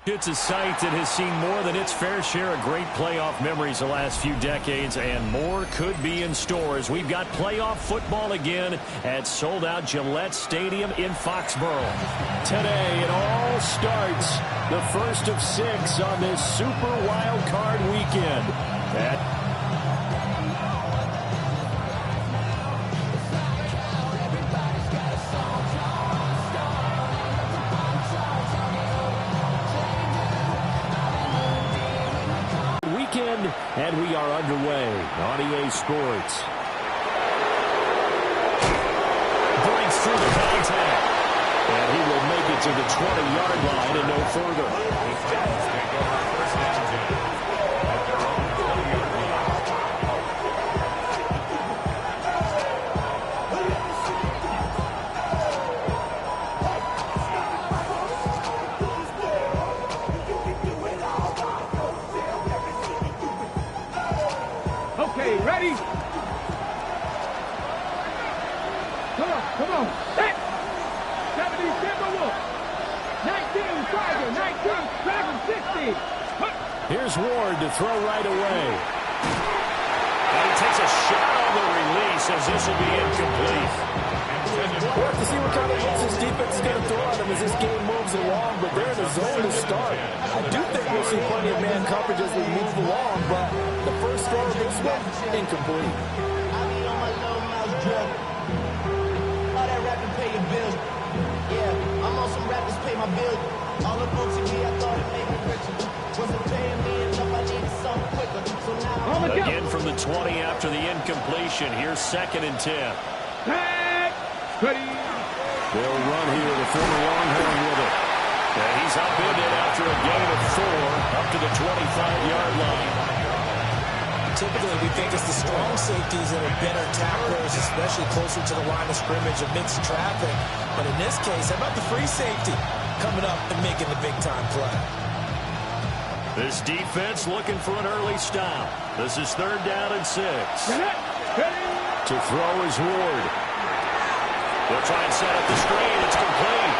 It's a site that has seen more than its fair share of great playoff memories the last few decades, and more could be in store as we've got playoff football again at sold-out Gillette Stadium in Foxborough. Today, it all starts the first of 6 on this Super Wild Card weekend. And we are underway on EA Sports. Breaks through the contact. And he will make it to the 20-yard line and no further. Ready? Come on. Hey! 70 Timberwolves. 19 Tiger. 19 Dragon 60. Here's Ward to throw right away. And he takes a shot on the release as this will be incomplete. We'll have to see what kind of looks this defense is going to throw at them as this game moves along, but they're in the zone to start. I do think we'll see plenty of man coverage as we move along, but the first throw of this one, incomplete. I be on my low mouse drug. All that rapping pay your bills. Yeah, I'm on some rappers pay my bills. All the folks in me, I thought it made me richer. Wasn't paying me enough, I needed something quicker. So now again from the 20 after the incompletion. Here's 2nd and 10. Ready? They'll run here, the former Longhorn with it. And he's up in it after a gain of 4, up to the 25-yard line. Typically, we think it's the strong safeties that are better tacklers, especially closer to the line of scrimmage amidst traffic. But in this case, how about the free safety coming up and making the big-time play? This defense looking for an early stop. This is 3rd down and 6. To throw is Ward. They'll try and set up the screen. It's complete.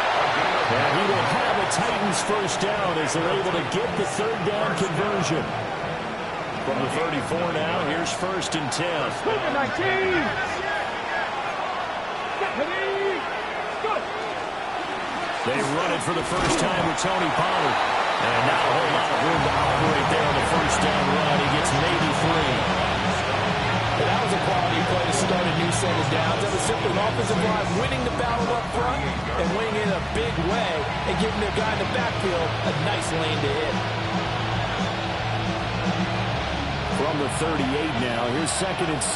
And he will have a Titans first down as they're able to get the 3rd down conversion. From the 34 now, here's 1st and 10. 19. They run it for the first time with Tony Pollard. And not a whole lot of room to operate there on the first down run. He gets maybe 3. But that was a quality play to start a new set of downs. That was simply an offensive line winning the battle up front and winning it in a big way and giving their guy in the backfield a nice lane to hit. From the 38 now, here's 2nd and 6.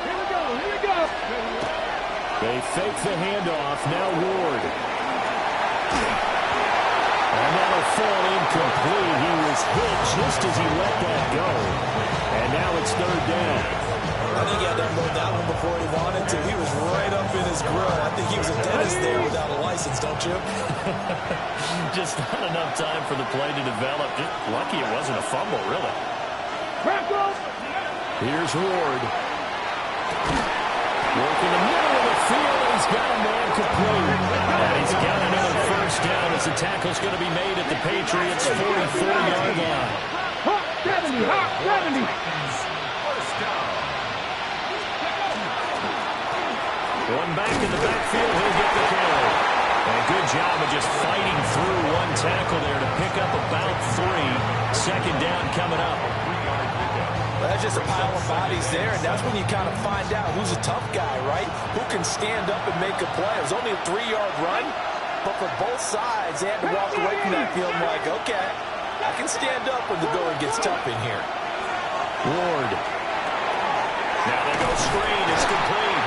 Here we go. They fake the handoff. Now Ward. And that'll fall incomplete. He was hit just as he let that go. And now it's 3rd down. I think he had to unload that one before he wanted to. He was right up in his grill. I think he was a dentist there without a license, don't you? Just not enough time for the play to develop. Just lucky it wasn't a fumble, really. Here's Ward. Working the middle of the field, and he's got a man complete. And he's got another first down as the tackle's going to be made at the Patriots' 44-yard line. 70. One back in the backfield, he'll get the carry. And a good job of just fighting through one tackle there to pick up about 3. 2nd down coming up. Well, that's just a pile of bodies there, and that's when you kind of find out who's a tough guy, right? Who can stand up and make a play. It was only a 3-yard run, but for both sides, they had to walk away from that field like, okay, I can stand up when the going gets tough in here. Ward. Now they go screen. It's complete.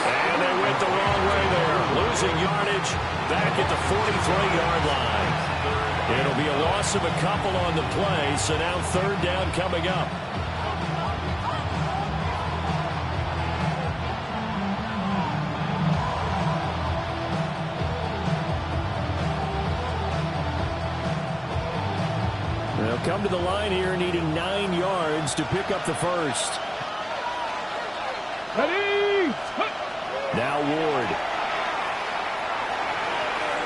And they went the wrong way there. Losing yardage back at the 43-yard line. It'll be a loss of a couple on the play, so now 3rd down coming up. They'll come to the line here needing 9 yards to pick up the first. Ready?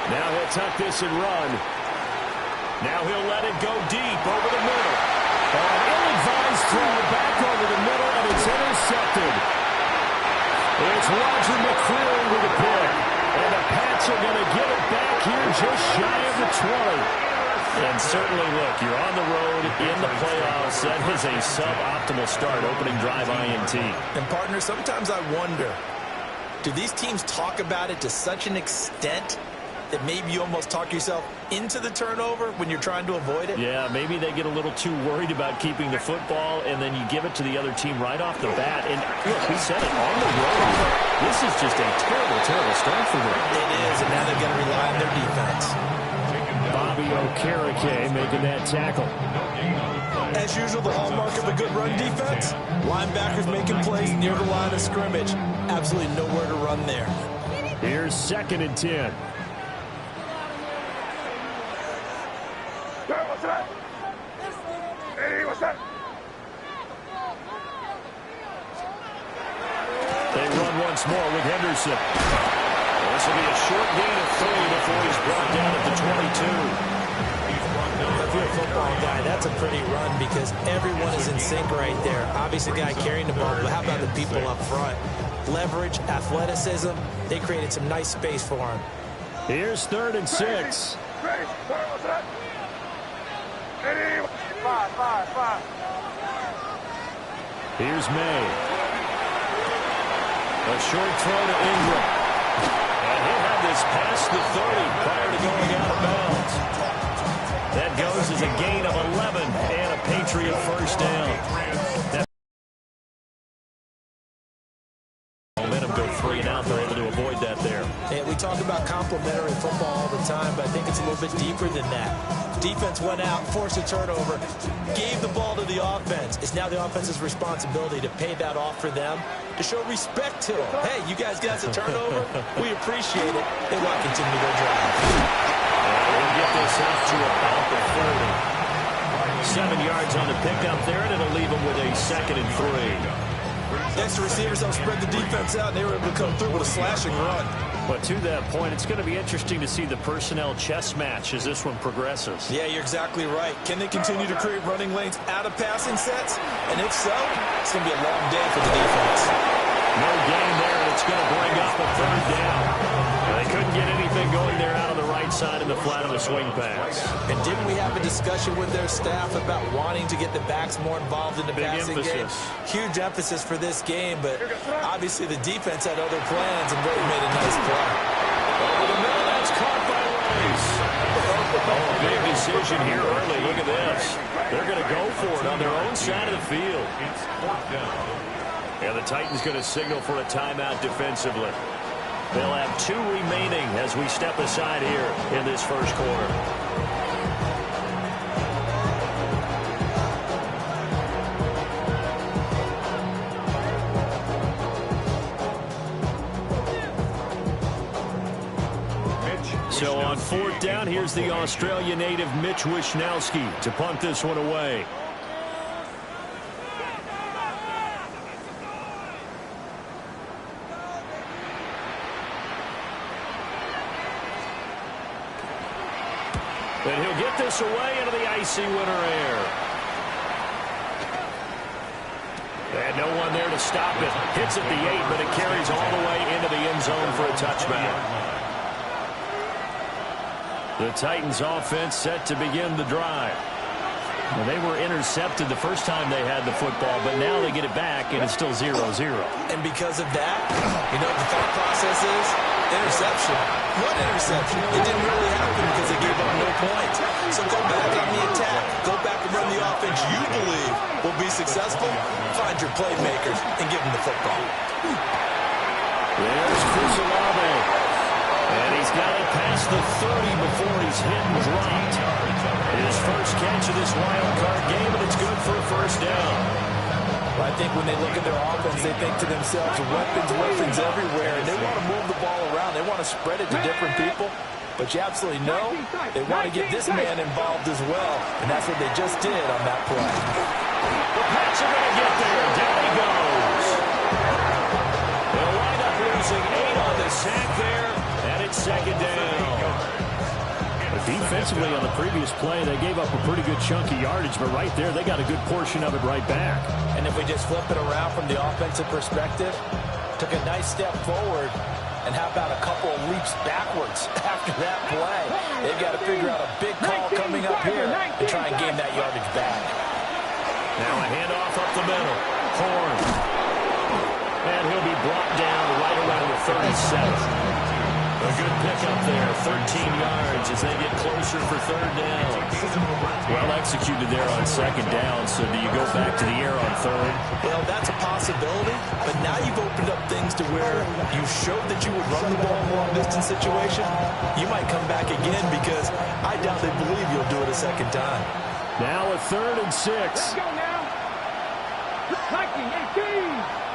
Now he'll tuck this and run. Now he'll let it go deep over the middle. An ill-advised throw back over the middle, and it's intercepted. It's Roger McCreary with a pick. And the Pats are going to get it back here just shy of the 20. And certainly, look, you're on the road in the playoffs. That was a suboptimal start, opening drive INT. And, partner, sometimes I wonder, do these teams talk about it to such an extent that maybe you almost talk yourself into the turnover when you're trying to avoid it? Yeah, maybe they get a little too worried about keeping the football, and then you give it to the other team right off the bat. And look, we said it, on the road, this is just a terrible, terrible start for them. It is, and now they're going to rely on their defense. Bobby Okereke making that tackle. As usual, the hallmark of a good run defense, linebackers making plays near the line of scrimmage. Absolutely nowhere to run there. Here's 2nd and 10. What's that? Hey, what's that? They run once more with Henderson. This will be a short gain of 3 before he's brought down at the 22. If you're a football guy, that's a pretty run because everyone is in sync right there. Obviously, the guy carrying the ball, but how about the people up front? Leverage, athleticism, they created some nice space for him. Here's 3rd and 6. What's that? Hey, 5. Here's May. A short throw to Ingram. And he'll have this past the 30 prior to going out of bounds. That goes as a gain of 11 and a Patriot first down. Momentum go 3 and out. They're able to avoid that there. And we talk about complementary football all the time, but I think it's a little bit deeper than that. Defense went out, forced a turnover, gave the ball to the offense. It's now the offense's responsibility to pay that off for them, to show respect to them. Hey, you guys got a turnover? We appreciate it. They want to continue to go drive. We'll get this up to about the 40. 7 yards on the pickup there, and it'll leave them with a 2nd and 3. Extra receivers help spread the defense out, and they were able to come through with a slashing run. But to that point, it's going to be interesting to see the personnel chess match as this one progresses. Yeah, you're exactly right. Can they continue to create running lanes out of passing sets? And if so, it's going to be a long day for the defense. No gain there, and it's going to bring up a 3rd down. They couldn't get anything going there out on the right side in the flat of the swing pass. And didn't we have a discussion with their staff about wanting to get the backs more involved in the passing game? Huge emphasis for this game, but obviously the defense had other plans and really made a nice play. Over the middle, that's caught by Rice. Oh, big decision here early. Look at this. They're going to go for it on their own side of the field. And the Titans going to signal for a timeout defensively. They'll have 2 remaining as we step aside here in this first quarter. So on 4th down, here's the Australia native Mitch Wishnowsky to punt this one away. And he'll get this away into the icy winter air. And no one there to stop it. Hits at the 8, but it carries all the way into the end zone for a touchback. The Titans offense set to begin the drive. Well, they were intercepted the first time they had the football, but now they get it back, and it's still 0-0. And because of that, you know what the thought process is? Interception. What interception? It didn't really happen because they gave up no points. So go back on the attack. Go back and run the offense you believe will be successful. Find your playmakers and give them the football. There's Chris Olave. And he's got it past the 30 before he's hit and dropped. His first catch of this wild card game, and it's good for a first down. Well, I think when they look at their offense, they think to themselves, weapons everywhere, and they want to move the ball around. They want to spread it to different people. But you absolutely know they want to get this man involved as well, and that's what they just did on that play. The Pats are going to get there. Down he goes. They'll wind up losing 8 on the sack there, and it's 2nd down. Defensively on the previous play, they gave up a pretty good chunk of yardage, but right there, they got a good portion of it right back. And if we just flip it around from the offensive perspective, took a nice step forward, and how about a couple of leaps backwards after that play? They've got to figure out a big call coming up here and try and gain that yardage back. Now a handoff up the middle. Horn. And he'll be brought down right around the 37. A good pickup there, 13 yards as they get closer for third down. Well executed there on second down, so do you go back to the air on third? Well, that's a possibility, but now you've opened up things to where you showed that you would run the ball in long-distance situation. You might come back again because I doubt they believe you'll do it a second time. Now a 3rd and 6. Let's go now. 19, 18.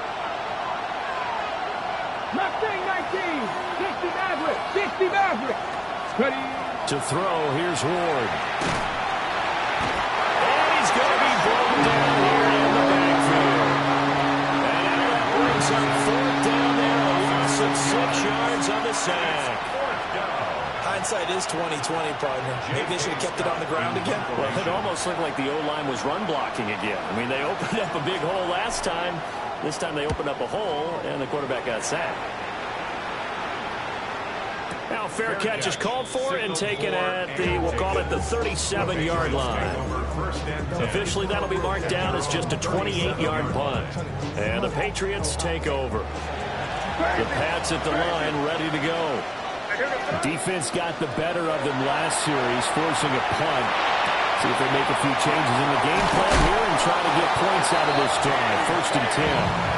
Mustang 19. 60 Maverick. 60 Maverick. Ready. To throw, here's Ward. And he's going to be blown down here in the backfield. And that brings up 4th down there. A loss of 6 yards on the sack. Hindsight is 20/20, partner. Maybe they should have kept it on the ground again. Well, it almost looked like the O-line was run blocking again. I mean, they opened up a big hole last time. This time they opened up a hole, and the quarterback got sacked. Now fair catch is called for and taken at the, we'll call it the 37-yard line. Officially, that'll be marked down as just a 28-yard punt. And the Patriots take over. The Pats at the line, ready to go. Defense got the better of them last series, forcing a punt. See if they make a few changes in the game plan here and try to get points out of this drive. 1st and 10.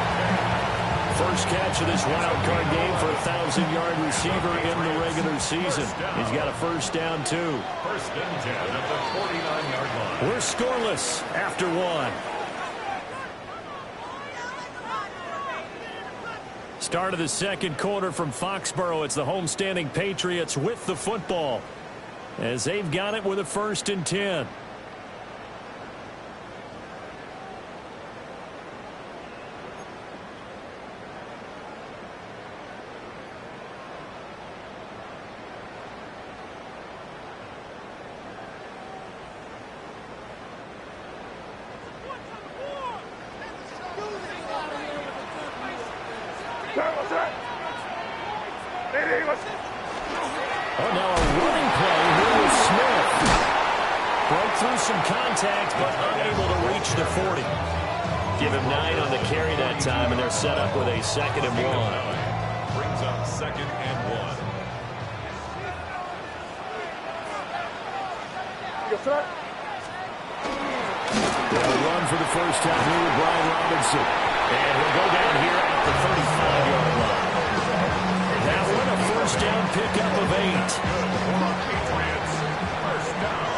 First catch of this wild card game for a 1,000-yard receiver in the regular season. He's got a first down, too. 1st and 10 at the 49-yard line. We're scoreless after 1. Start of the second quarter from Foxborough. It's the homestanding Patriots with the football, as they've got it with a 1st and 10. Oh, now a running play here with Smith. Broke through some contact, but unable to reach the 40. Give him 9 on the carry that time, and they're set up with a 2nd and 1. Brings up 2nd and 1. They'll run for the first time here with Brian Robinson. And he'll go down here at the 35-yard line. That one a first down pickup of 8. Patriots, first down.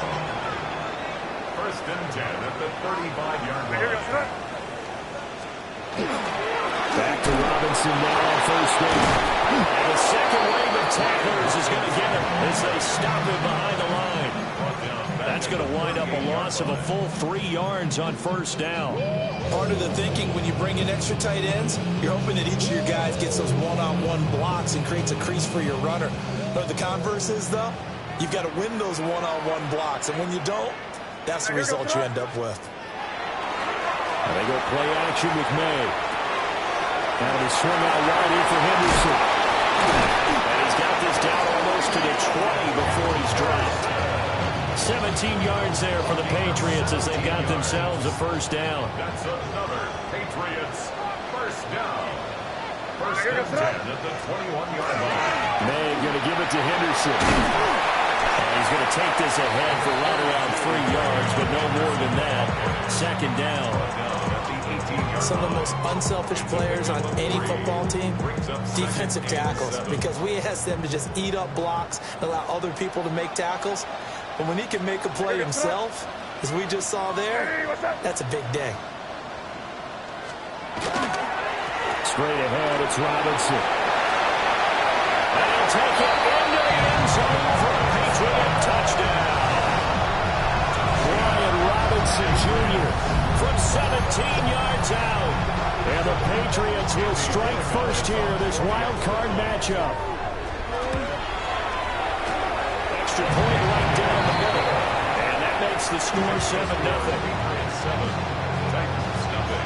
1st and 10 at the 35-yard line. Back to Robinson now on first down. And the second wave of tacklers is going to get him as they stop him behind the line. That's going to wind up a loss of a full 3 yards on first down. Part of the thinking when you bring in extra tight ends, you're hoping that each of your guys gets those one-on-one blocks and creates a crease for your runner. But the converse is, though, you've got to win those one-on-one blocks. And when you don't, that's the result you end up with. And they go play action with May. Now they swing out wide in for Henderson. And he's got this down almost to the 20 before he's dropped. 17 yards there for the Patriots as they've got themselves a first down. That's another Patriots first down. 1st and 10 at the 21-yard line. May going to give it to Henderson. And he's going to take this ahead for right around 3 yards, but no more than that. 2nd down. Some of the most unselfish players on any football team, defensive tackles, because we ask them to just eat up blocks, allow other people to make tackles. But when he can make a play himself, as we just saw there, that's a big day. Straight ahead, it's Robinson. And he'll take it into the end zone for a Patriot touchdown. Brian Robinson Jr. from 17 yards out. And the Patriots will strike first here, this wild card matchup. extra point right down the middle. And that makes the score 7-0. Patriots 7, Titans nothing.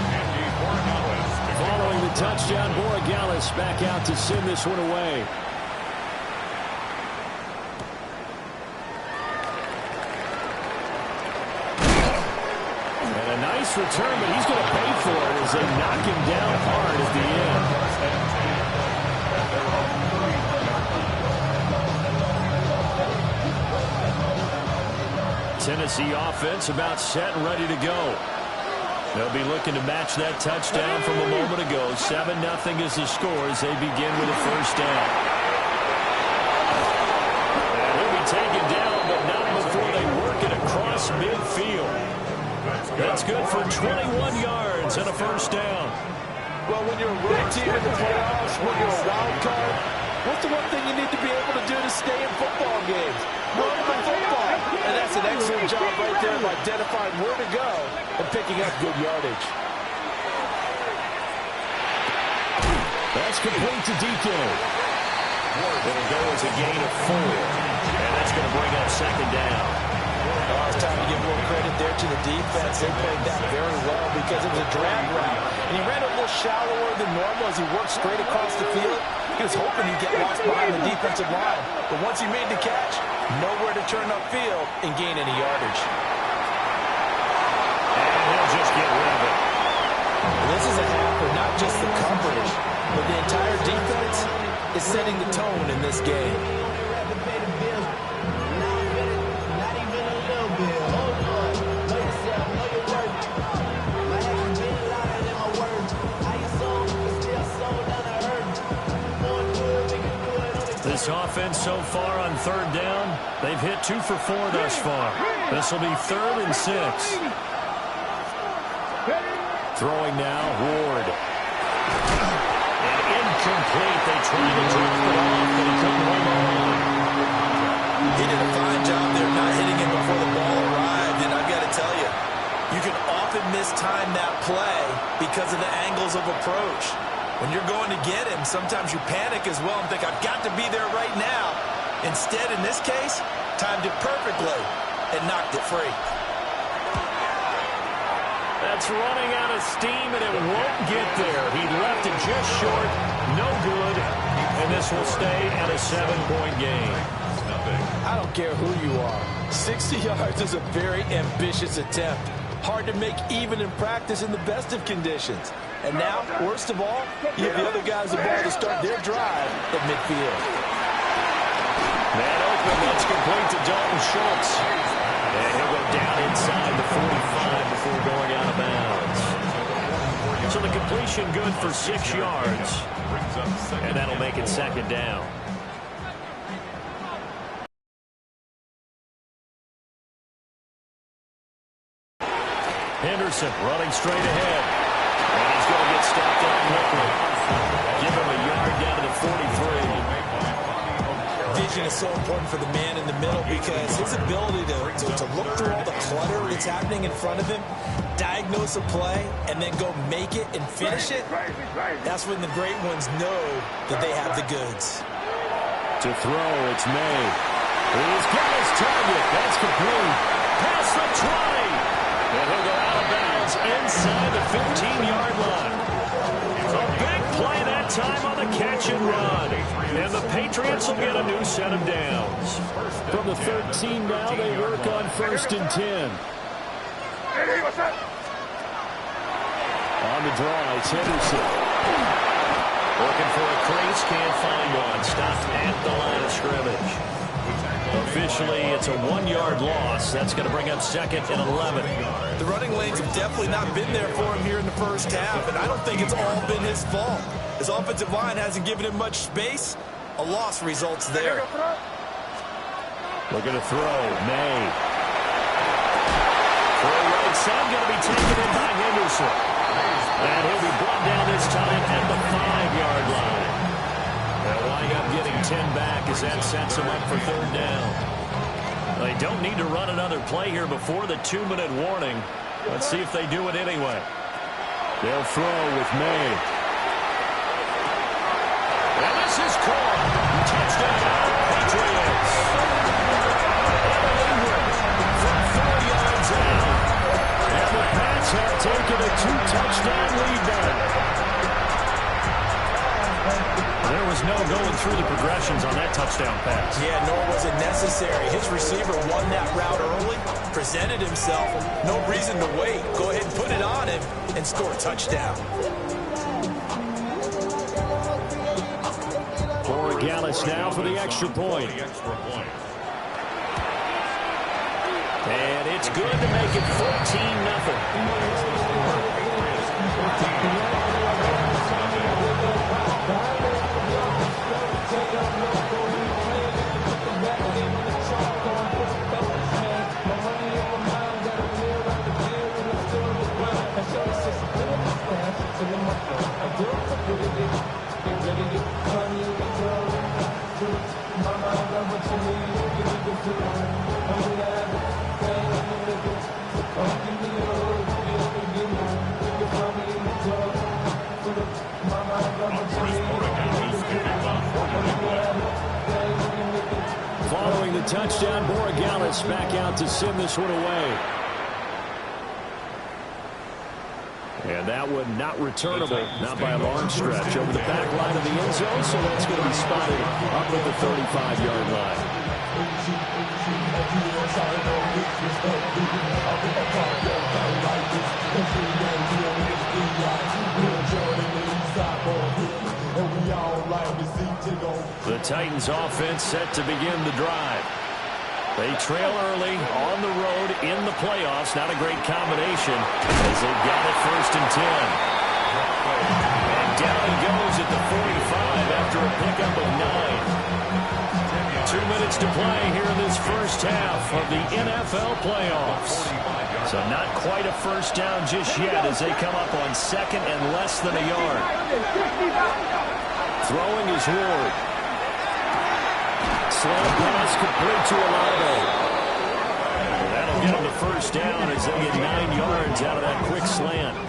Andy Borregales. Following the touchdown, Borregales back out to send this one away. And a nice return, but he's going to pay for it as they knock him down hard at the end. Tennessee offense about set and ready to go. They'll be looking to match that touchdown from a moment ago. 7-0 is the score as they begin with a first down. And he'll be taken down, but not before they work it across midfield. That's good for 21 yards and a first down. Well, when you're a road team in the playoffs, when you're a wild card, what's the one thing you need to be able to do to stay in football games? Run the football. And that's an excellent job right there of identifying where to go and picking up good yardage. That's complete to DK. It'll go as a gain of 4. And that's going to bring up second down. Oh, it's time to give a little credit there to the defense. They played that very well because it was a drag route. And he ran a little shallower than normal as he worked straight across the field. He was hoping he'd get lost behind the defensive line. But once he made the catch, nowhere to turn upfield and gain any yardage. And he'll just get rid of it. This is a half of not just the coverage, but the entire defense is setting the tone in this game. This offense so far on third down, they've hit 2 for 4 thus far. This will be 3rd and 6. Throwing now, Ward. And incomplete. They tried to drop it off, but he couldn't hold on. He did a fine job there not hitting him before the ball arrived, and I've got to tell you, you can often mistime that play because of the angles of approach. When you're going to get him, sometimes you panic as well and think, I've got to be there right now. Instead, in this case, timed it perfectly and knocked it free. That's running out of steam, and it won't get there. He left it just short, no good, and this will stay at a 7-point game. I don't care who you are. 60 yards is a very ambitious attempt. Hard to make even in practice in the best of conditions. And now, worst of all, you have the other guys the ball to start their drive at midfield. Man open, that's complete to Dalton Schultz. And he'll go down inside the 45 before going out of bounds. So the completion good for 6 yards. And that'll make it second down. Henderson running straight ahead. And he's going to get stopped up quickly. Give him a yard down to the 43. Vision is so important for the man in the middle because his ability to look through all the clutter that's happening in front of him, diagnose a play, and then go make it and finish it, that's when the great ones know that they have the goods. To throw, it's May. He's got his target. That's complete. Past the 20. And he'll go out of bounds inside the 15-yard line. A big play that time on the catch and run. And the Patriots will get a new set of downs. From the 13 now, they work on 1st and 10. On the draw, it's Henderson. Looking for a crease, can't find one. Stopped at the line of scrimmage. Officially, it's a 1-yard loss. That's going to bring up 2nd and 11. The running lanes have definitely not been there for him here in the first half, and I don't think it's all been his fault. His offensive line hasn't given him much space. A loss results there. Looking to throw. May. For a right side, going to be taken in by Henderson. And he'll be brought down this time at the 5-yard line. They'll wind up getting 10 back as that sets him up for 3rd down. They don't need to run another play here before the 2-minute warning. Let's see if they do it anyway. They'll throw with May. And this is caught. Touchdown, Patriots. Evan Ingram from 4 yards out. And the Pats have taken a 2-touchdown lead now. There was no going through the progressions on that touchdown pass. Yeah, nor was it necessary. His receiver won that route early, presented himself. No reason to wait. Go ahead and put it on him and score a touchdown. Borregales now for the extra point. And it's good to make it 14-0. Following the touchdown, Borregales back out to send this one away. And that one not returnable, not by a long stretch, over the back line of the end zone, so that's going to be spotted up at the 35-yard line. The Titans offense set to begin the drive. They trail early on the road in the playoffs. Not a great combination as they got it 1st and 10. And down he goes at the 45 after a pickup of 9. 2 minutes to play here in this first half of the NFL playoffs. So not quite a first down just yet as they come up on 2nd and less than a yard. Throwing is Ward. Slant pass complete to Olave. That'll get him the first down as they get 9 yards out of that quick slant. A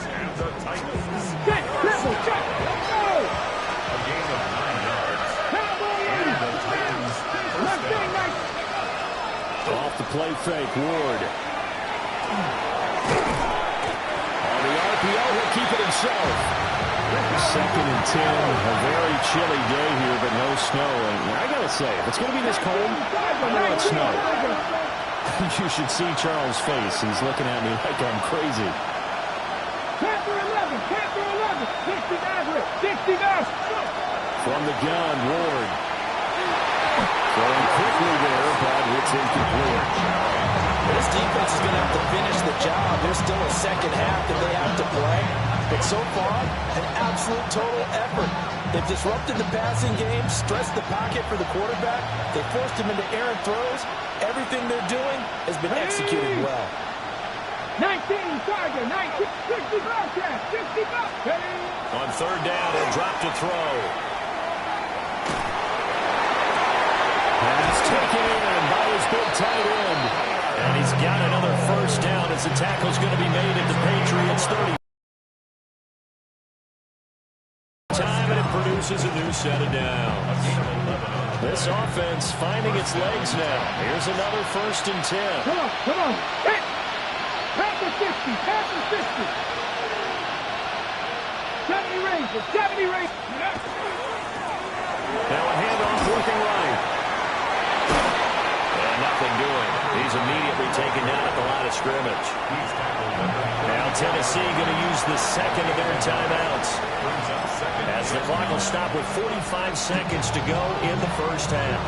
gain of 9 yards. And the Titans first down. Off the play fake, Ward. On the RPO, he'll keep it himself. 2nd and 10, a very chilly day here, but no snow. And I gotta say, if it's gonna be this cold, I know it's snow. You should see Charles' face. He's looking at me like I'm crazy. Panther 11, 60 Maverick, 60 Maverick. From the gun, Ward. Throwing quickly there, but it's incomplete. This defense is going to have to finish the job. There's still a second half that they have to play. But so far, an absolute total effort. They've disrupted the passing game, stressed the pocket for the quarterback. They forced him into errant throws. Everything they're doing has been executed well. 19, Tiger, 19, 60 Bobcat, 60 Bobcat. On 3rd down, he'll drop to throw. Pass taken in by his big tight end. And he's got another first down as the tackle's going to be made at the Patriots 30. Time, and it produces a new set of downs. This offense finding its legs now. Here's another 1st and 10. Come on. Hit. Panther 50, Panther 50. 70 Rangers, 70 Rangers. Now a handoff working right. And nothing doing. He's immediately taken down at the line of scrimmage. Now Tennessee going to use the 2nd of their timeouts. As the clock will stop with 45 seconds to go in the first half.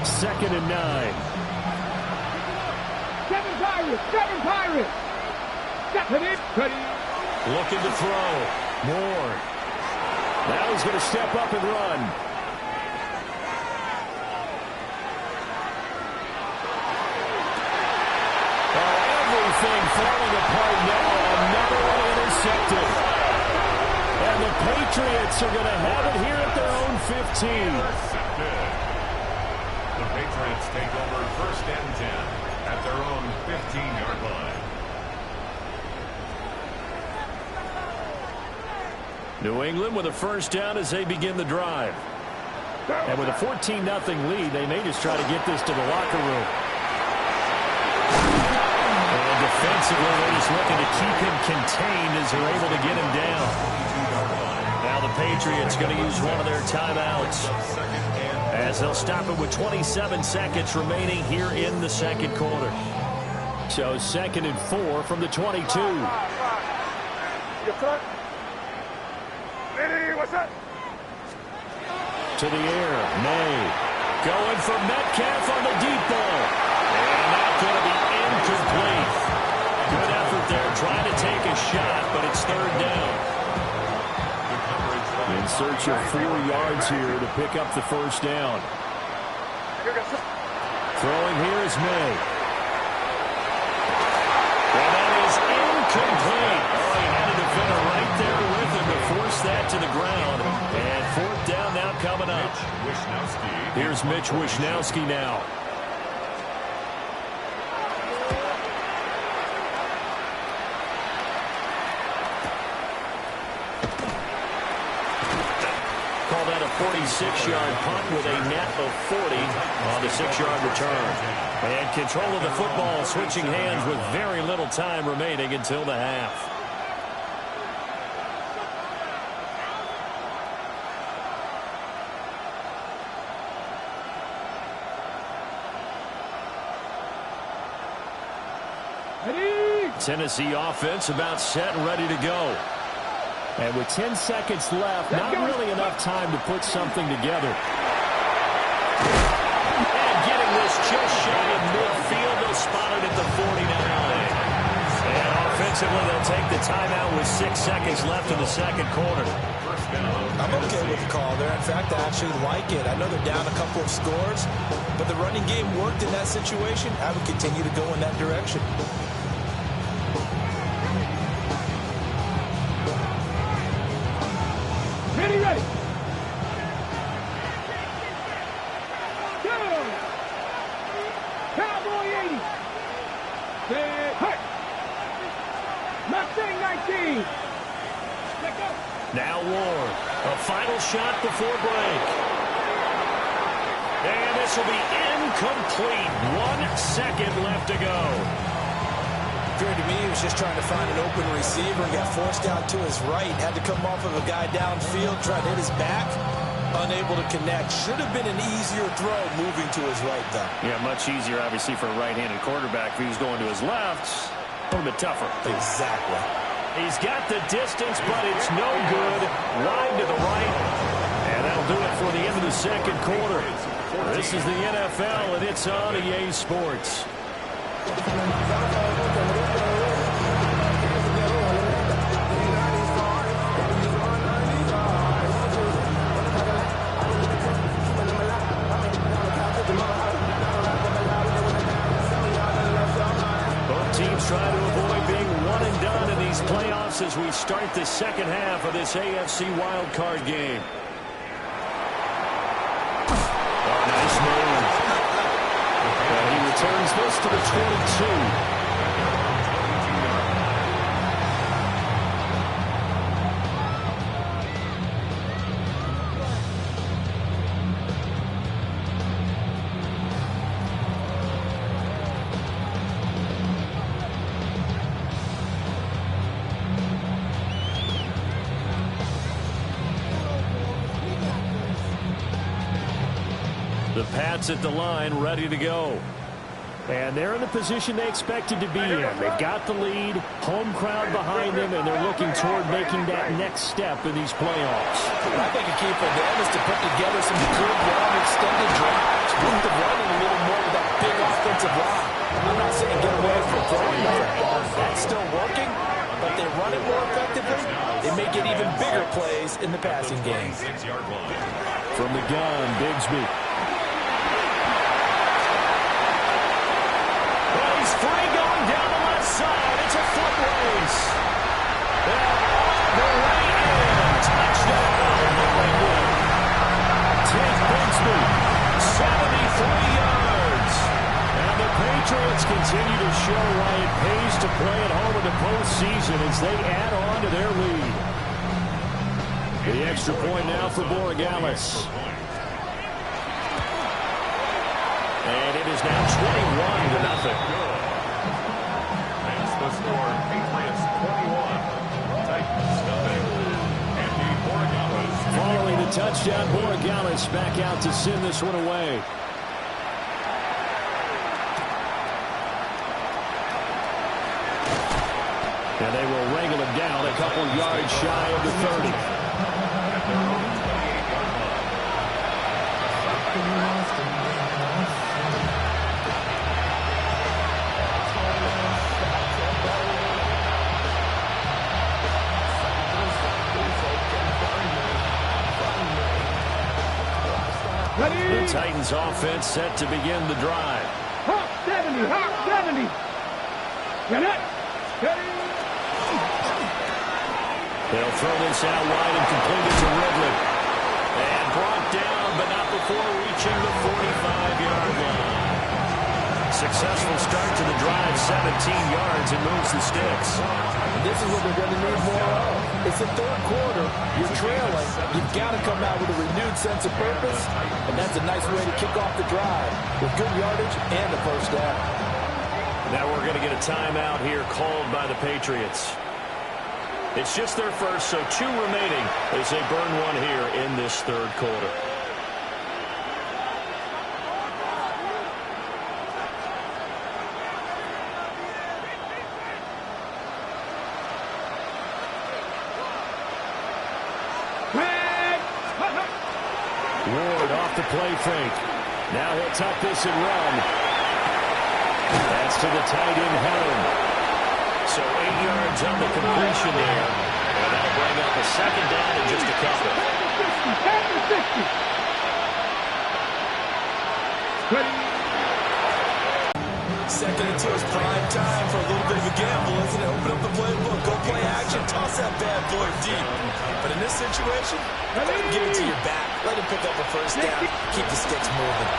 2nd and 9. 7 Pirates. Ready. Looking to throw. Moore. Now he's going to step up and run. Everything falling apart now. Another one intercepted. And the Patriots are going to have it here at their own 15. The Patriots take over 1st and 10 at their own 15-yard line. New England with a first down as they begin the drive. And with a 14-0 lead, they may just try to get this to the locker room. And defensively, they're just looking to keep him contained as they're able to get him down. Now the Patriots going to use one of their timeouts as they'll stop it with 27 seconds remaining here in the second quarter. So 2nd and 4 from the 22. What's up? To the air, May. Going for Metcalf on the deep ball. And that's going to be incomplete. Good effort there, trying to take a shot, but it's 3rd down. In search of 4 yards here to pick up the first down. Throwing here is May. And that is incomplete. Oh, he had a defender right there with him to force that to the ground. And 4th down now coming up. Here's Mitch Wishnowsky now. Call that a 46-yard punt with a net of 40 on the 6-yard return. And control of the football switching hands with very little time remaining until the half. Tennessee offense about set and ready to go. And with 10 seconds left, not really enough time to put something together. And getting this just shy of midfield, they'll spot it at the 49. And offensively, they'll take the timeout with 6 seconds left in the second quarter. I'm okay with the call there. In fact, I actually like it. I know they're down a couple of scores, but the running game worked in that situation. I would continue to go in that direction. Ready, ready. Go. Cowboy 80. Hey. Mustang 19. Let go. Now Ward. A final shot before break. And this will be incomplete. 1 second left to go. Appeared to me he was just trying to find an open receiver and got forced out to his right. Had to come off of a guy downfield, trying to hit his back. Unable to connect. Should have been an easier throw moving to his right, though. Yeah, much easier, obviously, for a right-handed quarterback. If he was going to his left, a little bit tougher. Exactly. He's got the distance, but it's no good. Wide to the right. And that'll do it for the end of the second quarter. This is the NFL, and it's on EA Sports. Try to avoid being one and done in these playoffs as we start the second half of this AFC wildcard game. Nice move. And he returns this to the 22. The Pats at the line, ready to go. And they're in the position they expected to be in. They've got the lead, home crowd behind them, and they're looking toward making that next step in these playoffs. I think a key for them is to put together some good, long, extended drives. Move the running a little more with that big offensive line. I'm not saying get away from throwing the football. That's still working, but they run it more effectively. They may get even bigger plays in the passing game. From the gun, Bigsby. Free going down the left side. It's a foot race. The way in. Touchdown. Take Bigsby. 73 yards. And the Patriots continue to show why it pays to play at home in the postseason as they add on to their lead. The extra point now for Borregales. And it is now 21-0. Makes the score Patriots 21, Titans nothing. Andy Borregales. Following the touchdown, Borregales back out to send this one away. And they will wrangle him down a couple yards shy of the 30. The Titans offense set to begin the drive. Hawk 70, Hawk 70. Get it. They'll throw this out wide and complete it to Ridley. And brought down, but not before reaching the 45-yard line. Successful start to the drive, 17 yards, and moves the sticks. And this is what they're going to need more of. It's the third quarter. You're trailing. You've got to come out with a renewed sense of purpose, and that's a nice way to kick off the drive with good yardage and a first down. Now we're going to get a timeout here called by the Patriots. It's just their first, so 2 remaining as they burn one here in this third quarter. Ward off the play fake. Now he'll tuck this and run. That's to the tight end, Helm. So 8 yards on the completion there. And that'll bring up a second down in just a couple. 60. Second and 2 is prime time for a little bit of a gamble, isn't it? Open up the playbook, go play action, toss that bad boy deep. But in this situation, let him get it to your back. Let him pick up a first down. Keep the sticks moving.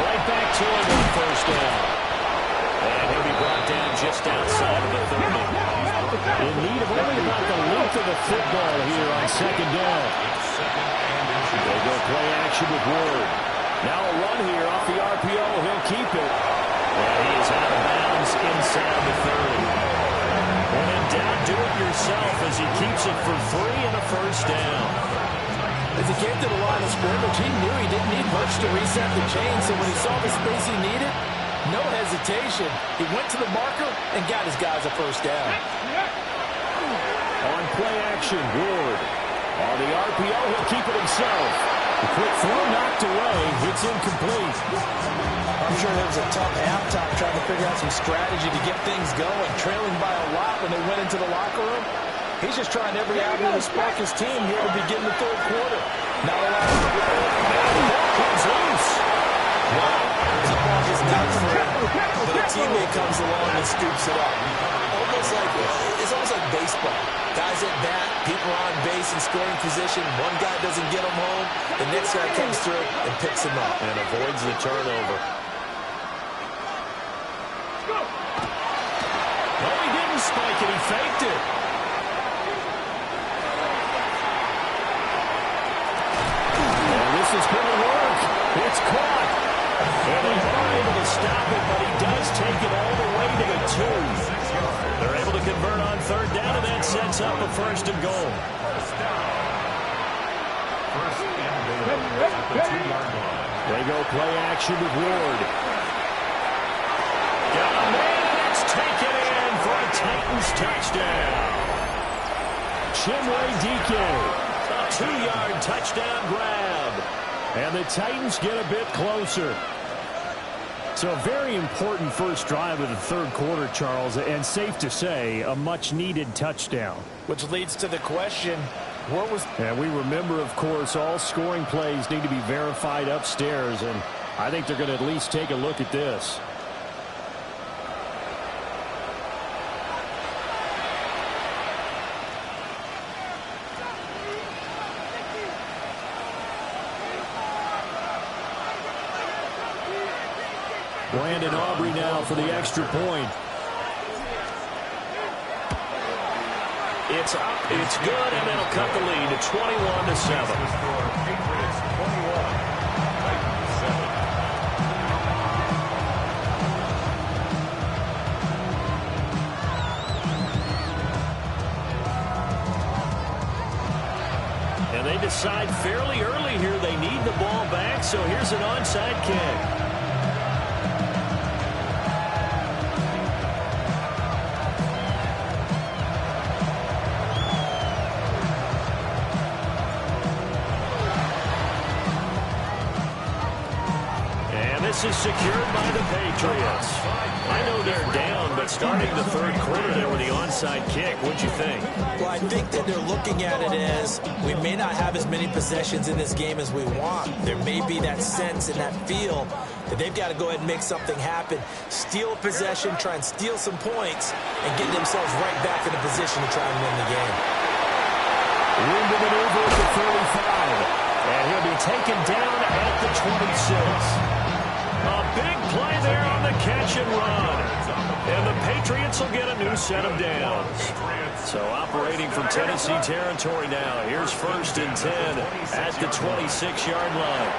Right back to him on first down. And he'll be brought down just outside of the 30. In need of only about the length of the football here on second down. They go play action with Ward. Now a run here off the RPO. He'll keep it. And he is out of bounds inside the 30. When in doubt, do it yourself as he keeps it for 3 and a first down. As he came to the line of scrimmage, he knew he didn't need much to reset the chain, so when he saw the space he needed, no hesitation. He went to the marker and got his guys a first down. On play action, Ward. On the RPO, he'll keep it himself. The quick throw knocked away. It's incomplete. I'm sure there was a tough halftime trying to figure out some strategy to get things going, trailing by a lot when they went into the locker room. He's just trying every avenue to spark his team here to begin the third quarter. Not allowed to go. The ball comes loose. Wow. The ball is not free, but a teammate comes along and scoops it up. It's almost like baseball. Guys at bat, people are on base in scoring position. One guy doesn't get him home. The next guy comes through and picks him up. And avoids the turnover. No, he didn't spike it. He faked it. And this is going to work. It's caught. And they are able to stop it, but he does take it all the way to the 2. They're able to convert on third down, and that sets up a first and goal. First down. First and goal at the 2-yard line. They go play action with Ward. Got a man, and it's taken in for a Titans touchdown. Chimway Dike, a 2-yard touchdown grab. And the Titans get a bit closer. So a very important first drive of the third quarter, Charles, and safe to say, a much-needed touchdown. Which leads to the question, what was... And we remember, of course, all scoring plays need to be verified upstairs, and I think they're going to at least take a look at this. Brandon Aubrey now for the extra point. It's up, it's good, and that'll cut the lead to 21-7. Patriots 21, Titans 7. And they decide fairly early here they need the ball back, so here's an onside kick. This is secured by the Patriots. I know they're down, but starting the third quarter there with the onside kick, what'd you think? Well, I think that they're looking at it as we may not have as many possessions in this game as we want. There may be that sense and that feel that they've got to go ahead and make something happen, steal possession, try and steal some points, and get themselves right back in a position to try and win the game. Room to maneuver at the 35, and he'll be taken down at the 26. A big play there on the catch and run. And the Patriots will get a new set of downs. So operating from Tennessee territory now. Here's 1st and 10 at the 26-yard line.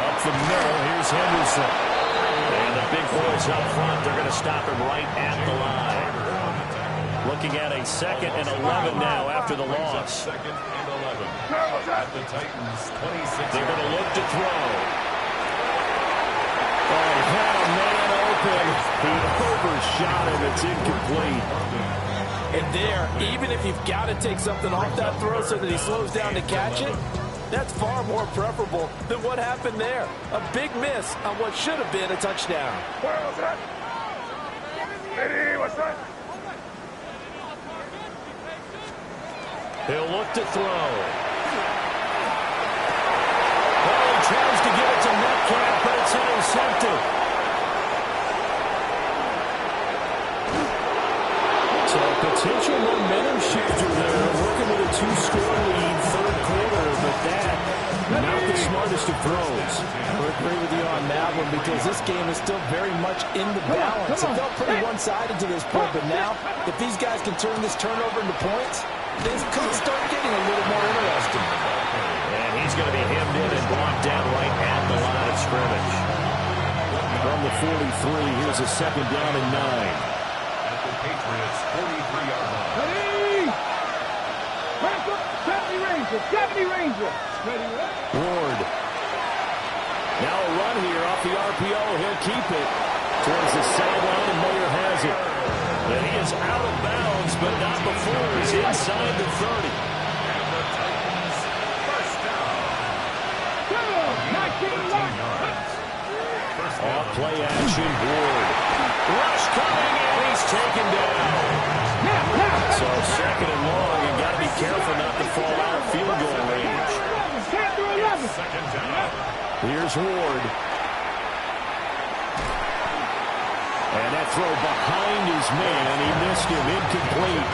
Up the middle, here's Henderson. And the big boys up front, they're going to stop him right at the line. Looking at a 2nd and 11 now after the loss. 2nd and 11. At the Titans 26. They're going to look to throw. Oh, he had a man open. He overshot him. It's incomplete. And there, even if you've got to take something off that throw so that he slows down to catch it, that's far more preferable than what happened there. A big miss on what should have been a touchdown. What's that? Eddie, what's that? He'll look to throw. Well, he tries to give it to Metcalf, but it's intercepted. So a potential momentum shifter there, working with a 2-score lead, third quarter, but that, not the smartest of throws. I agree with you on that one because this game is still very much in the balance. It felt pretty one-sided to this point, but now, if these guys can turn this turnover into points, things could start getting a little more interesting. And he's going to be hemmed in and brought down right at the line of scrimmage. From the 43, here's a 2nd down and 9. At the Patriots 43-yard line. Ready! Back up, 70 Rangers, 70 Rangers. Ready, Ward. Now a run here off the RPO. He'll keep it towards the sideline, and Moyer has it. And he is out of bounds, but not before he's inside the 30. And the Titans first down. 19 yards. Off play action, Ward. Rush coming, and he's taken down. So 2nd and long, you got to be careful not to fall out of field goal range. 10 through 11. 2nd down. Here's Ward. And that throw behind his man, he missed him, incomplete.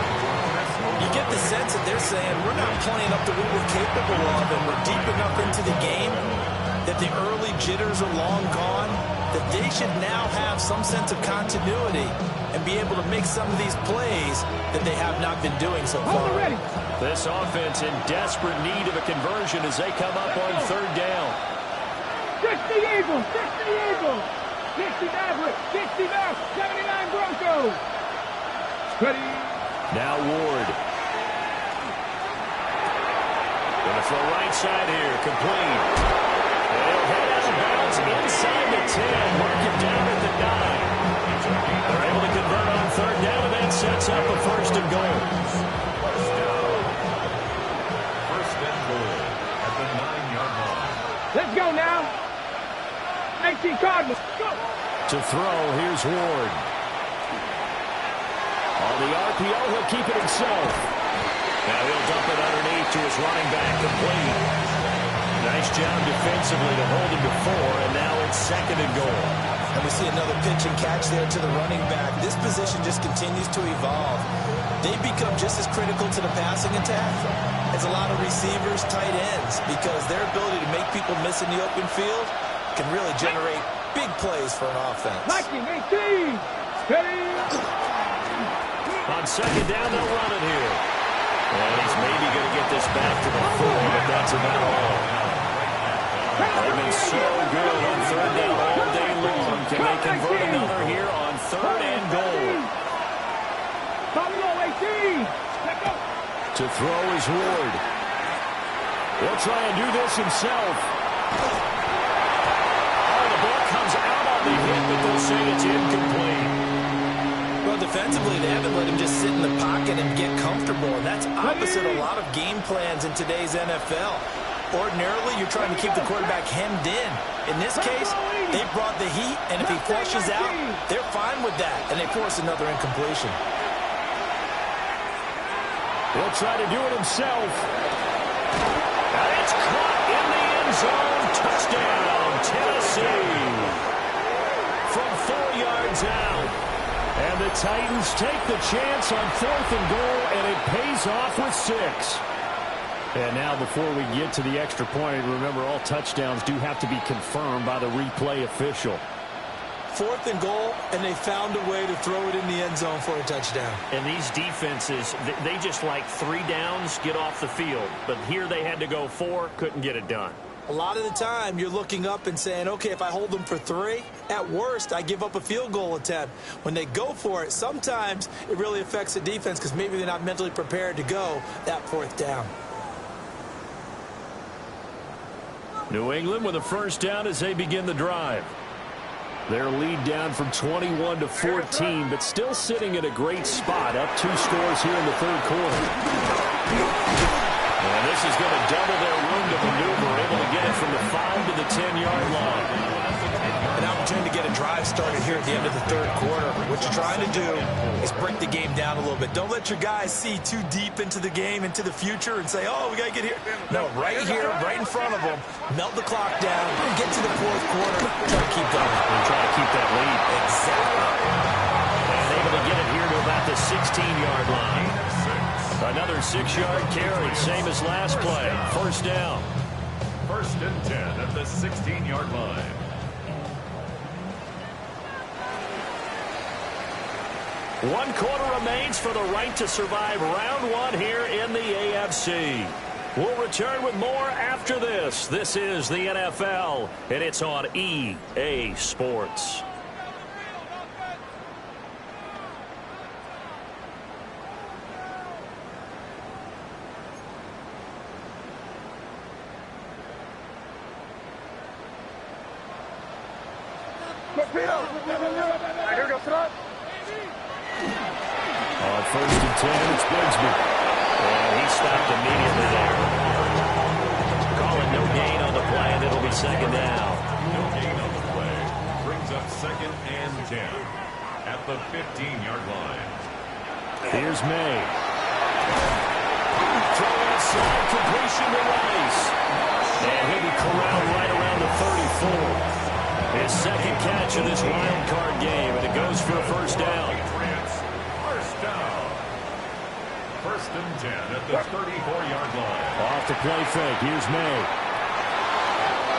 You get the sense that they're saying we're not playing up to what we're capable of, and we're deep enough into the game that the early jitters are long gone, that they should now have some sense of continuity and be able to make some of these plays that they have not been doing so far. This offense in desperate need of a conversion as they come up on 3rd down. 60 Eagles, 60 Eagles. 60 Mavericks, 60 Mavericks, 79 Broncos. Ready. Now Ward. Gonna throw right side here, complete. And he'll head out of bounds inside the 10, mark it down at the 9. They're able to convert on 3rd down, and that sets up a 1st and goal. First down. 1st and goal at the 9-yard line. Let's go now. 18 Cardinals. Go. To throw, here's Ward. On the RPO, he'll keep it himself. Now he'll dump it underneath to his running back, complete. Nice job defensively to hold him to 4, and now it's 2nd and goal. And we see another pitch and catch there to the running back. This position just continues to evolve. They become just as critical to the passing attack as a lot of receivers, tight ends, because their ability to make people miss in the open field can really generate big plays for an offense. 19, 18, ready. On 2nd down, they'll run it here. And he's maybe going to get this back to the 4, but that's about all. They've been so good on third down all day long. Can they convert another here on third and goal? To throw is Ward. He'll try and do this himself. Oh, the ball comes out on the hit, but they'll say it's incomplete. Well, defensively, they haven't let him just sit in the pocket and get comfortable, and that's opposite a lot of game plans in today's NFL. Ordinarily, you're trying to keep the quarterback hemmed in. In this case, they brought the heat, and if he flushes out, they're fine with that, and they force another incompletion. He'll try to do it himself. And it's caught in the end zone. Touchdown, Tennessee. From 4 yards out. And the Titans take the chance on 4th and goal, and it pays off with 6. And now before we get to the extra point, remember all touchdowns do have to be confirmed by the replay official. 4th and goal, and they found a way to throw it in the end zone for a touchdown. And these defenses, they just like 3 downs, get off the field. But here they had to go 4, couldn't get it done. A lot of the time, you're looking up and saying, okay, if I hold them for 3, at worst, I give up a field goal attempt. When they go for it, sometimes it really affects the defense because maybe they're not mentally prepared to go that 4th down. New England with a first down as they begin the drive. Their lead down from 21 to 14, but still sitting at a great spot, up 2 scores here in the 3rd quarter. And this is going to double their room to maneuver, able to get it from the 5 to the 10-yard line. An opportunity to get a drive started here at the end of the 3rd quarter. What you're trying to do is break the game down a little bit. Don't let your guys see too deep into the game, into the future, and say, oh, we got to get here. No, right here, right in front of them, melt the clock down, get to the 4th quarter, try to keep going. And try to keep that lead. Exactly. And able to get it here to about the 16-yard line. Another 6-yard carry, same as last play. First down. 1st and 10 at the 16-yard line. One quarter remains for the right to survive round 1 here in the AFC. We'll return with more after this. This is the NFL, and it's on EA Sports. On 1st and 10, it's Bigsby. And he stopped immediately there. Calling no gain on the play, and it'll be 2nd down. No gain on the play. Brings up 2nd and 10 at the 15-yard line. Here's May. Throw inside, completion to Rice. And he'll be corralled right around the 34. His 2nd catch of this wild card game, and it goes for a first down. First down. 1st and 10 at the 34-yard line. Off the play fake, here's May.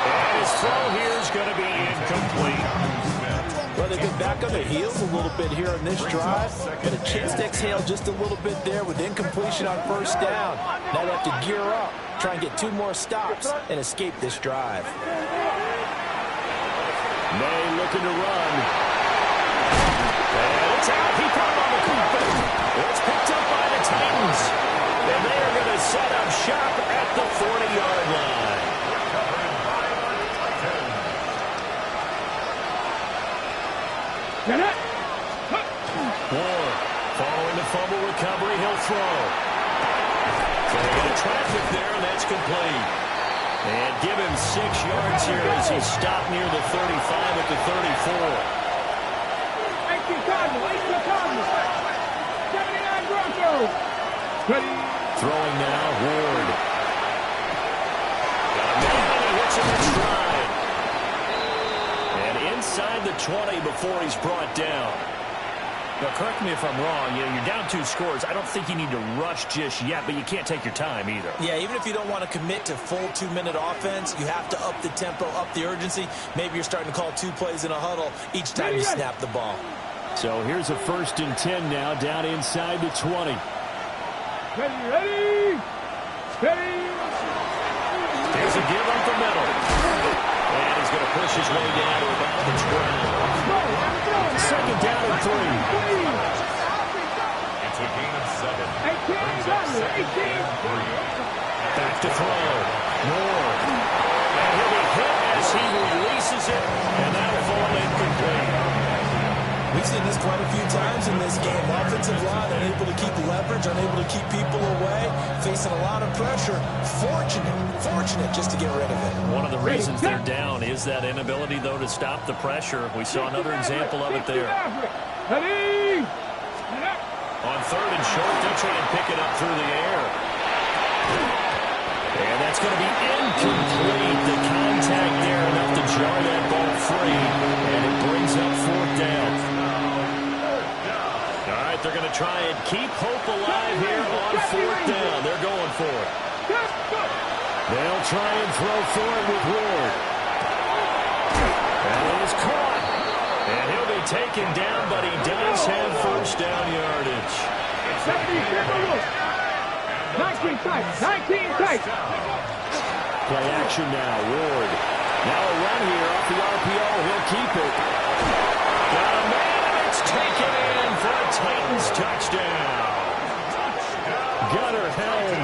And his throw here is going to be incomplete. Well, they've been back on their heels a little bit here on this drive, but a chance to exhale just a little bit there with incompletion on first down. Now they have to gear up, try and get 2 more stops, and escape this drive. May looking to run. And it's out. He put him on the carpet. It's picked up by the Titans. And they are going to set up shop at the 40-yard line. Ward following the fumble recovery. He'll throw. So they get a traffic there, and that's complete. And give him 6 yards here as he stopped near the 35 at the 34. 18 Cardinals. 79 Broncos. Throwing now, Ward. Got a man, and he hits him in stride. And inside the 20 before he's brought down. Now, correct me if I'm wrong. You're down 2 scores. I don't think you need to rush just yet, but you can't take your time either. Yeah, even if you don't want to commit to full 2-minute offense, you have to up the tempo, up the urgency. Maybe you're starting to call 2 plays in a huddle each time you snap the ball. So here's a 1st and 10 now, down inside the 20. Ready. Ready. Here's a give up the middle. And he's going to push his way down to about the 12. Second down and 3. It's a gain of 7. 18. Back to throw. Moore. And he'll be hit as he releases it. And that'll fall incomplete. We've seen this quite a few times in this game. Offensive line unable to keep leverage, unable to keep people away, facing a lot of pressure. Fortunate just to get rid of it. One of the reasons they're down is that inability, though, to stop the pressure. We saw another example of it there. Ready. On third and short, they'll try and pick it up through the air. And that's going to be incomplete. The contact there enough to jar that ball free. And it brings up fourth down. All right, they're going to try and keep hope alive here on fourth down. They're going for it. They'll try and throw for it with Ward. And it is caught. And he'll be taken down, but he does have first down yardage. 19 tight. Play action now, Ward. Now a run here off the RPO. He'll keep it. Got a man, and it's taken in for a Titans touchdown. Gunnar Helm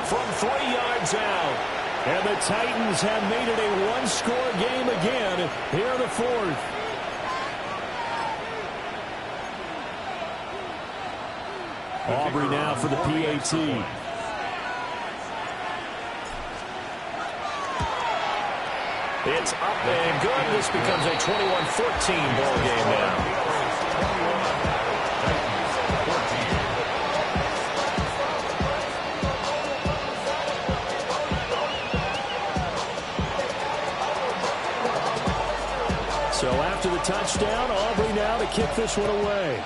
from 3 yards out. And the Titans have made it a one-score game again here in the fourth. Aubrey now for the PAT. It's up and good. This becomes a 21-14 ball game now. So after the touchdown, Aubrey now to kick this one away.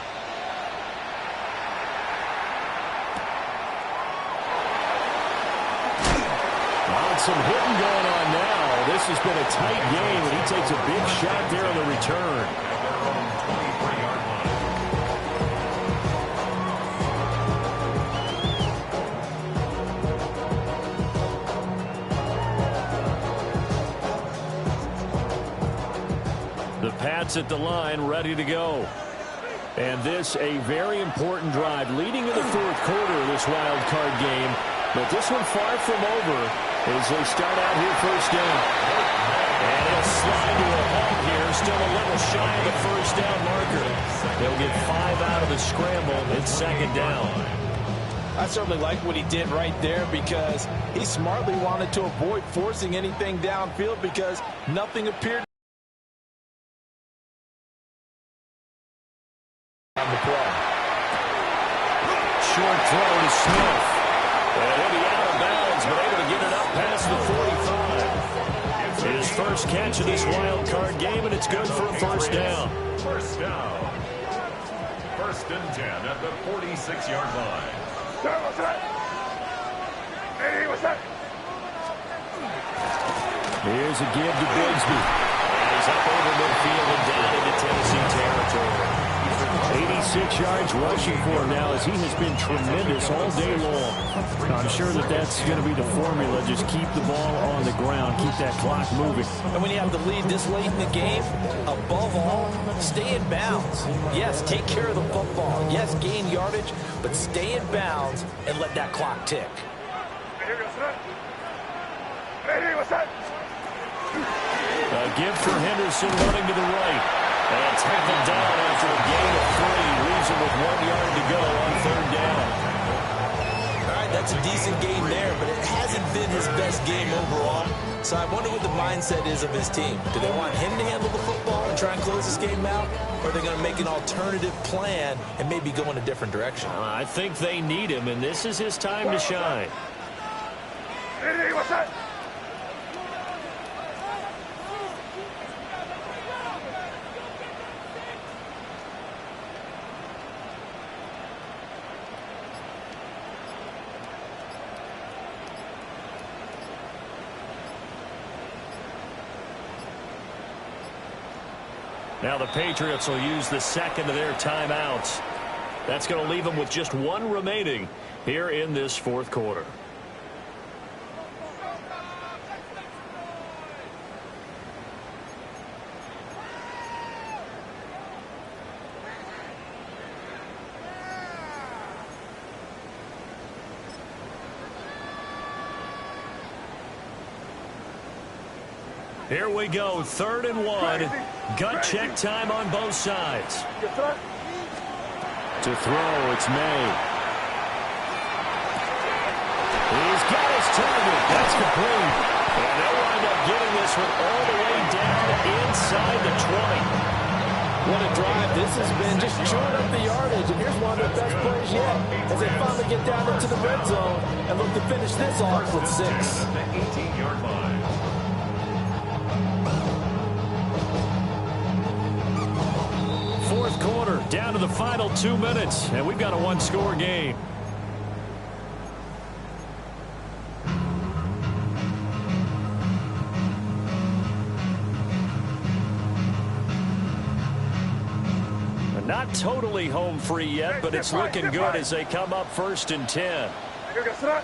Some hitting going on now. This has been a tight game, and he takes a big shot there on the return. The Pats at the line, ready to go. And this a very important drive leading in the fourth quarter of this wild card game. But this one far from over as they start out here first down. And he'll slide to a halt here. Still a little shy of the first down marker. They'll get 5 out of the scramble. It's second down. I certainly like what he did right there because he smartly wanted to avoid forcing anything downfield because nothing appeared on the play. Short throw to Smith. And he'll be out of bounds, but able to get it up past the 45. His first catch of this wild card game, and it's good for a first down. First down. First and 10 at the 46-yard line. Here's a give to Bigsby. And he's up over midfield and down into Tennessee territory. 86 yards rushing for him now as he has been tremendous all day long. I'm sure that that's going to be the formula. Just keep the ball on the ground. Keep that clock moving. And when you have the lead this late in the game, above all, stay in bounds. Yes, take care of the football. Yes, gain yardage, but stay in bounds and let that clock tick. A give for Henderson running to the right. And tackled down after a gain of 3. Leaves him with 1 yard to go on third down. All right, that's a decent game there, but it hasn't been his best game overall. So I wonder what the mindset is of his team. Do they want him to handle the football and try and close this game out? Or are they going to make an alternative plan and maybe go in a different direction? I think they need him, and this is his time to shine. Now the Patriots will use the second of their timeouts. That's going to leave them with just one remaining here in this fourth quarter. Here we go, 3rd and 1. Gut check time on both sides. To throw, it's May. He's got his target. That's complete. And they'll wind up getting this one all the way down inside the 20. What a drive. This has been just chewing up the yardage. And here's one of the best plays yet as they finally get down into the red zone and look to finish this off with 6. The 18-yard line. Fourth quarter, down to the final 2 minutes, and we've got a one-score game. Not totally home free yet, but it's looking good as they come up 1st and 10. They'll throw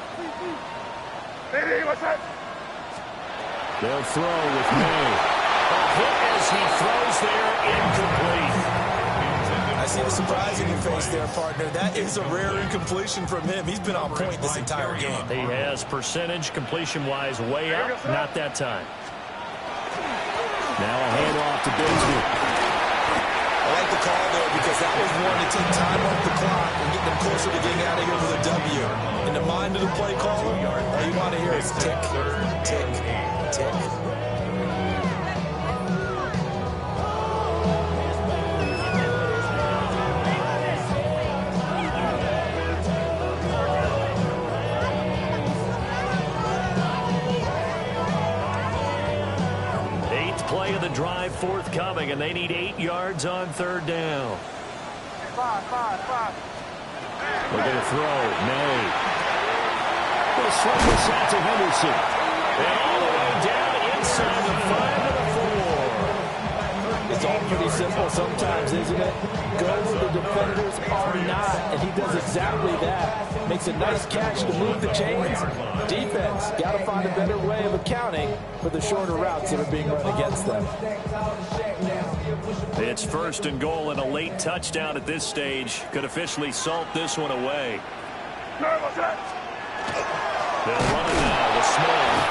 with May. A hit as he throws there, incomplete. I see the surprise in your face there, partner. That is a rare incompletion from him. He's been on point this entire game. He has percentage completion-wise way up, not that time. Now a handoff to Bigsby. I like the call there because that was one to take time off the clock and get them closer to getting out of here with a W. In the mind of the play caller, all you want to hear is tick, tick, tick. Play of the drive forthcoming, and they need 8 yards on 3rd down. We're going to throw. May. We'll swing this out to Henderson. And all the way down inside the 5 to the 4. It's all pretty simple sometimes, isn't it? Go where the defenders are not, and he does exactly that. Makes a nice catch to move the chains. Defense, got to find a better way of accounting for the shorter routes that are being run against them. It's 1st and goal, and a late touchdown at this stage could officially salt this one away. They'll run it now with Smith.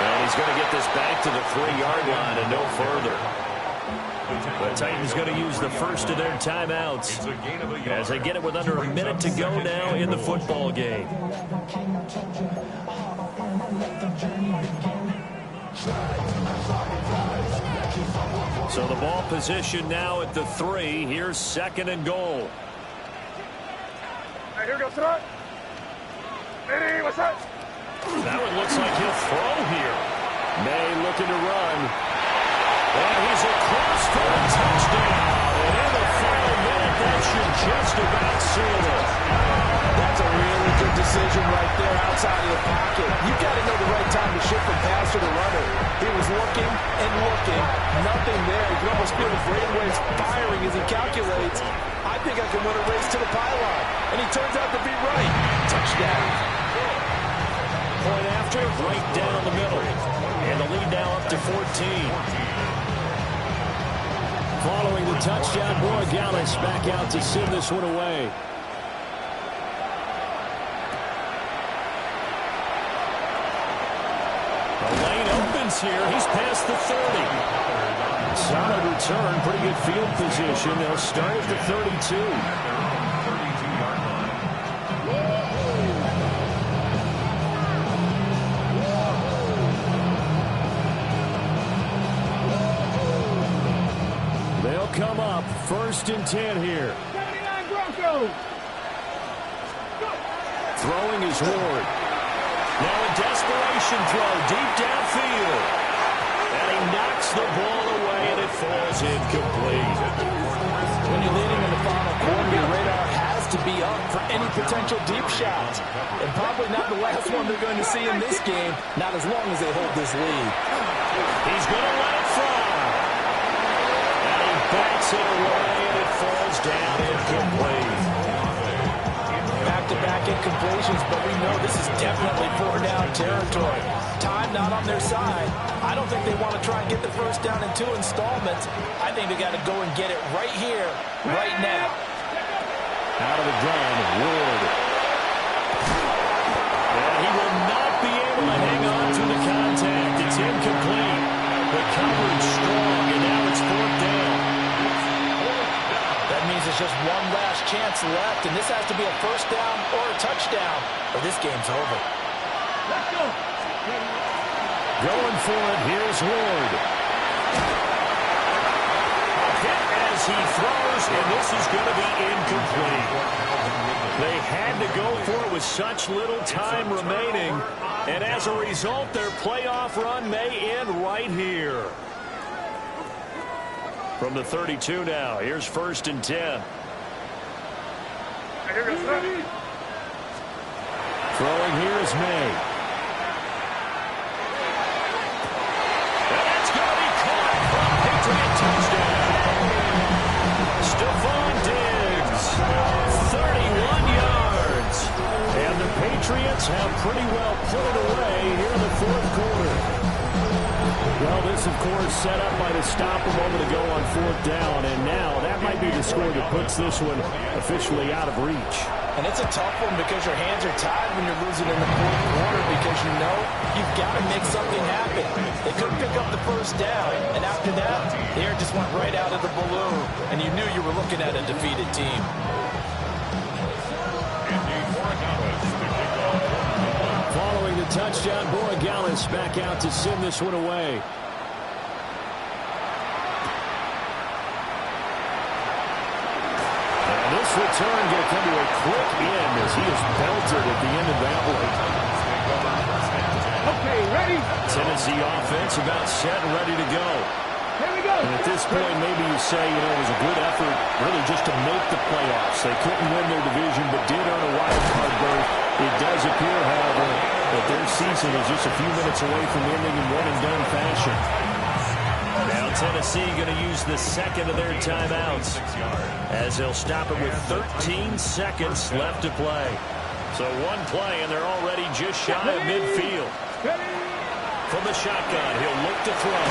And he's going to get this back to the 3-yard line and no further. The Titans going to use the first of their timeouts as they get it with under a minute to go now in the football game. So the ball position now at the 3. Here's 2nd and goal. Here goes Trot. Ready, what's up? Now it looks like he'll throw here. May looking to run. And he's across for a touchdown. And in the final minute, that should just about seal it. That's a really good decision right there outside of the pocket. You've got to know the right time to shift from passer to runner. He was looking and looking. Nothing there. You can almost feel the brainwaves firing as he calculates. I think I can win a race to the pylon. And he turns out to be right. Touchdown. Point after, right down the middle. And the lead now up to 14. Following the touchdown, Borregales back out to send this one away. The lane opens here. He's past the 30. Solid return, pretty good field position. They'll start at the 32. Come up 1st and 10 here. 79 Broncos. Throwing is Ward. Now a desperation throw deep downfield. And he knocks the ball away and it falls incomplete. When you're leading in the final quarter, your radar has to be up for any potential deep shots. And probably not the last one they're going to see in this game, not as long as they hold this lead. He's going to let it fly. Backs it away, and it falls down incomplete. get completions, but we know this is definitely 4-down territory. Time not on their side. I don't think they want to try and get the first down in 2 installments. I think they got to go and get it right here, right now. Out of the gun, Ward. And he will not be able to hang on to the contact. It's incomplete. The coverage strong, and now it's 4th down. That means there's just one last chance left, and this has to be a first down or a touchdown, or this game's over. Let's go. Going for it, here's Ward. Hit as he throws, and this is going to be incomplete. They had to go for it with such little time remaining, and as a result, their playoff run may end right here. From the 32 now, here's 1st and 10. Throwing here is May. That's going to be caught for a Patriot touchdown. Stephon Diggs, 31 yards. And the Patriots have pretty well put it away here in the 4th quarter. Well, this, of course, set up by the stop a moment ago on 4th down, and now that might be the score that puts this one officially out of reach. And it's a tough one because your hands are tied when you're losing in the 4th quarter because you know you've got to make something happen. They couldn't pick up the first down, and after that, the air just went right out of the balloon, and you knew you were looking at a defeated team. Following the touchdown, Borregales back out to send this one away. And this return going to come to a quick end as he is belted at the end of that one. Okay, ready? Tennessee offense about set and ready to go. Here we go. And at this point, maybe you say, it was a good effort really just to make the playoffs. They couldn't win their division, but did earn a wild card berth. It does appear, however, that their season is just a few minutes away from ending in one-and-done fashion. Now Tennessee going to use the second of their timeouts as they'll stop it with 13 seconds left to play. So one play, and they're already just shy of midfield. From the shotgun, he'll look to throw.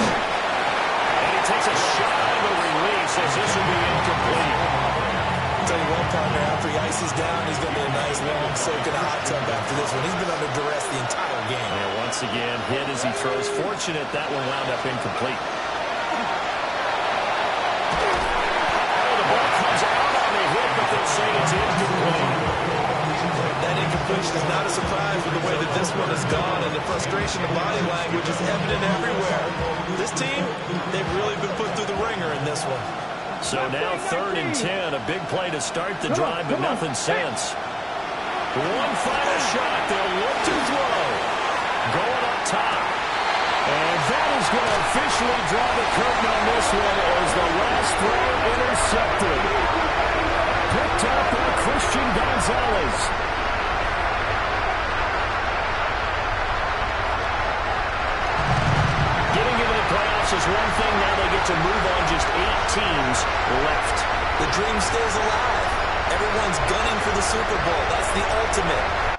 And he takes a shot on the release as this will be incomplete. I'll tell you what, partner, after he ices down, he's going to be a nice long soak in a hot tub after this one. He's been under duress the entire game. And once again, hit as he throws. Fortunate that one wound up incomplete. Oh, the ball comes out on the hit, but they'll say it's incomplete. That incompletion is not a surprise with the way that this one has gone, and the frustration of body language is evident everywhere. This team, they've really been put through the ringer in this one. So now 3rd and 10, a big play to start the drive, but nothing since. One final shot, they'll look to throw. Going up top. And that is going to officially draw the curtain on this one as the last throw intercepted. Picked up by Christian Gonzalez. Getting into the playoffs is one thing. Now they get to move on. Just 8 teams left. The dream stays alive. Everyone's gunning for the Super Bowl. That's the ultimate.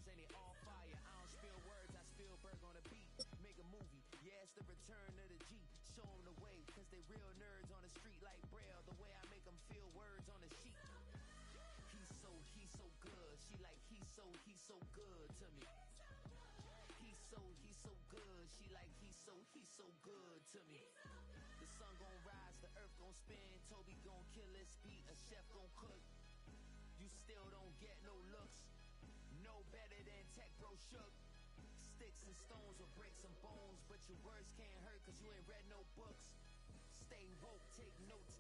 and they all fire. I don't spill words, I spill Berg on a beat. Make a movie, yeah, it's the return of the G. Show them the way, cause they real nerds on the street like Braille. The way I make them feel words on the sheet. He's so good. She like, he's so good to me. He's so good. She like, he's so good to me. The sun gon' rise, the earth gon' spin. Toby gon' kill this beat, a chef gon' cook. You still don't get no looks. No better than Tech Bro Shook. Sticks and stones will break some bones, but your words can't hurt cause you ain't read no books. Stay woke, take notes